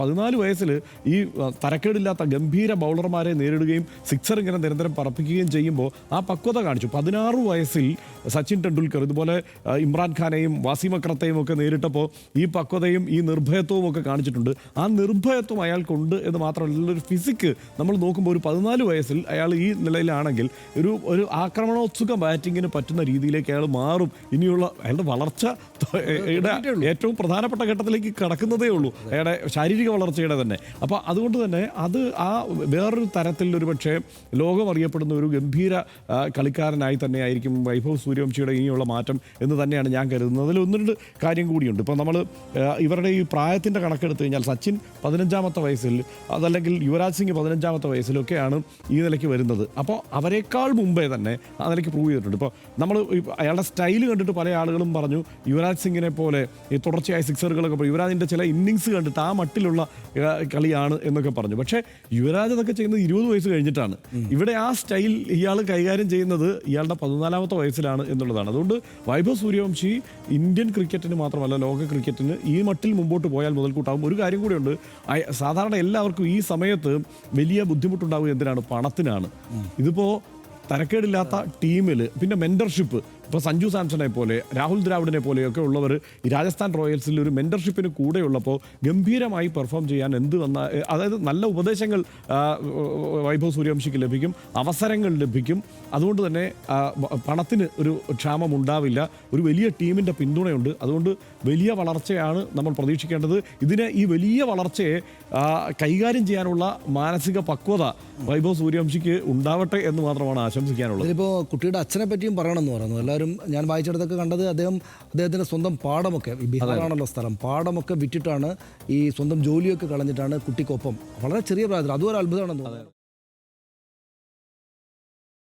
14 വയസ്സിൽ ഈ തരക്കേടില്ലാത്ത ഗംഭീര ബൗളർമാരെ നേരിടുകയും സിക്സർ ഇങ്ങനെ നിരന്തരം പറപ്പിക്കുകയും ചെയ്യുമ്പോൾ ആ പക്വത കാണിച്ചു. 16 വയസ്സിൽ സച്ചിൻ ടെണ്ടുൽക്കർ ഇതുപോലെ ഇമ്രാൻഖാനെയും വാസിം അക്രത്തെയും ഒക്കെ നേരിട്ടപ്പോൾ ഈ പക്വതയും ഈ നിർഭയത്വവും ഒക്കെ കാണിച്ചിട്ടുണ്ട്. ആ നിർഭയത്വം അയാൾക്കുണ്ട് എന്ന് മാത്രമല്ല, ഒരു ഫിസിക്ക് നമ്മൾ നോക്കുമ്പോൾ ഒരു 14 വയസ്സിൽ അയാൾ ഈ നിലയിലാണെങ്കിൽ ഒരു ആക്രമണോത്സുക ബാറ്റിങ്ങിന് പറ്റുന്ന രീതിയിലേക്ക് അയാൾ മാറും. ഇനിയുള്ള അയാളുടെ വളർച്ച ഏറ്റവും പ്രധാനപ്പെട്ട ഘട്ടത്തിലേക്ക് കടക്കുന്നതേ ഉള്ളൂ, അയാളുടെ ശാരീരിക വളർച്ചയുടെ തന്നെ. അപ്പോൾ അതുകൊണ്ട് തന്നെ അത് ആ വേറൊരു തരത്തിൽ ഒരു പക്ഷേ ലോകം അറിയപ്പെടുന്ന ഒരു ഗംഭീര കളിക്കാരനായി തന്നെ ആയിരിക്കും വൈഭവ് സൂര്യവംശിയുടെ ഇനിയുള്ള മാറ്റം എന്ന് തന്നെയാണ് ഞാൻ കരുതുന്നത്. അതിൽ ഒന്ന് രണ്ട് കാര്യം കൂടിയുണ്ട്. ഇപ്പോൾ നമ്മൾ ഇവരുടെ ഈ പ്രായത്തിൻ്റെ കണക്കെടുത്ത് കഴിഞ്ഞാൽ സച്ചിൻ 15ാമത്തെ വയസ്സിൽ, അതല്ലെങ്കിൽ യുവരാജ് സിംഗ് 15ാമത്തെ വയസ്സിലൊക്കെയാണ് ഈ നിലയ്ക്ക് വരുന്നത്. അപ്പോൾ അവരെക്കാൾ മുമ്പേ തന്നെ ആ നിലയ്ക്ക് പ്രൂവ് ചെയ്തിട്ടുണ്ട്. ഇപ്പോൾ നമ്മൾ അയാളുടെ സ്റ്റൈൽ കണ്ടിട്ട് പല ആളുകളും പറഞ്ഞു യുവരാജ് സിംഗിനെ പോലെ ഈ തുടർച്ചയായ സിക്സറുകളൊക്കെ യുവരാജിൻ്റെ ചില ഇന്നിങ്സ് കണ്ടിട്ട് ആ മട്ടിലുള്ള കളിയാണ് എന്നൊക്കെ പറഞ്ഞു. പക്ഷേ യുവരാജ് അതൊക്കെ ചെയ്യുന്നത് 20 വയസ്സ് കഴിഞ്ഞിട്ടാണ്. ഇവിടെ ആ സ്റ്റൈൽ ഇയാൾ കൈകാര്യം ചെയ്യുന്നത് ഇയാളുടെ 14ാമത്തെ വയസ്സിലാണ് എന്നുള്ളതാണ്. അതുകൊണ്ട് വൈഭവ് സൂര്യവംശി ഇന്ത്യൻ ക്രിക്കറ്റിന് മാത്രമല്ല ലോക ക്രിക്കറ്റിന് ഈ മട്ടിൽ മുമ്പോട്ട് പോയാൽ മുതൽക്കൂട്ടാവും. ഒരു കാര്യം കൂടെയുണ്ട്, സാധാരണ എല്ലാവർക്കും ഈ സമയത്ത് വലിയ ബുദ്ധിമുട്ടുണ്ടാവുക എന്തിനാണ്? പണത്തിനാണ്. ഇതിപ്പോൾ തരക്കേടില്ലാത്ത ടീമിൽ പിന്നെ മെൻറ്റർഷിപ്പ്, ഇപ്പോൾ സഞ്ജു സാംസണെ പോലെ രാഹുൽ ദ്രാവിഡിനെ പോലെയൊക്കെ ഉള്ളവർ ഈ രാജസ്ഥാൻ റോയൽസിൽ ഒരു മെൻറ്റർഷിപ്പിന് കൂടെയുള്ളപ്പോൾ ഗംഭീരമായി പെർഫോം ചെയ്യാൻ അതായത് നല്ല ഉപദേശങ്ങൾ വൈഭവ് സൂര്യവംശിക്ക് ലഭിക്കും, അവസരങ്ങൾ ലഭിക്കും. അതുകൊണ്ട് തന്നെ പണത്തിന് ഒരു ക്ഷാമം ഉണ്ടാവില്ല. ഒരു വലിയ ടീമിൻ്റെ പിന്തുണയുണ്ട്. അതുകൊണ്ട് വലിയ വളർച്ചയാണ് നമ്മൾ പ്രതീക്ഷിക്കേണ്ടത്. ഈ വലിയ വളർച്ചയെ കൈകാര്യം ചെയ്യാനുള്ള മാനസിക പക്വത വൈഭവ് സൂര്യവംശിക്ക് ഉണ്ടാവട്ടെ എന്ന് മാത്രമാണ് ആശംസിക്കാനുള്ളത്. ഇതിപ്പോൾ കുട്ടിയുടെ അച്ഛനെ പറ്റിയും പറയണമെന്ന് പറയുന്നു. എല്ലാവരും ഞാൻ വായിച്ചെടുത്തൊക്കെ കണ്ടത് അദ്ദേഹത്തിൻ്റെ സ്വന്തം പാടമൊക്കെ, ബീഹാറാണല്ലോ സ്ഥലം, പാടമൊക്കെ വിറ്റിട്ടാണ് ഈ സ്വന്തം ജോലിയൊക്കെ കളഞ്ഞിട്ടാണ് കുട്ടിക്കൊപ്പം വളരെ ചെറിയ പ്രായത്തിൽ, അതും ഒരു അത്ഭുതമാണെന്ന് തോന്നുന്നത്.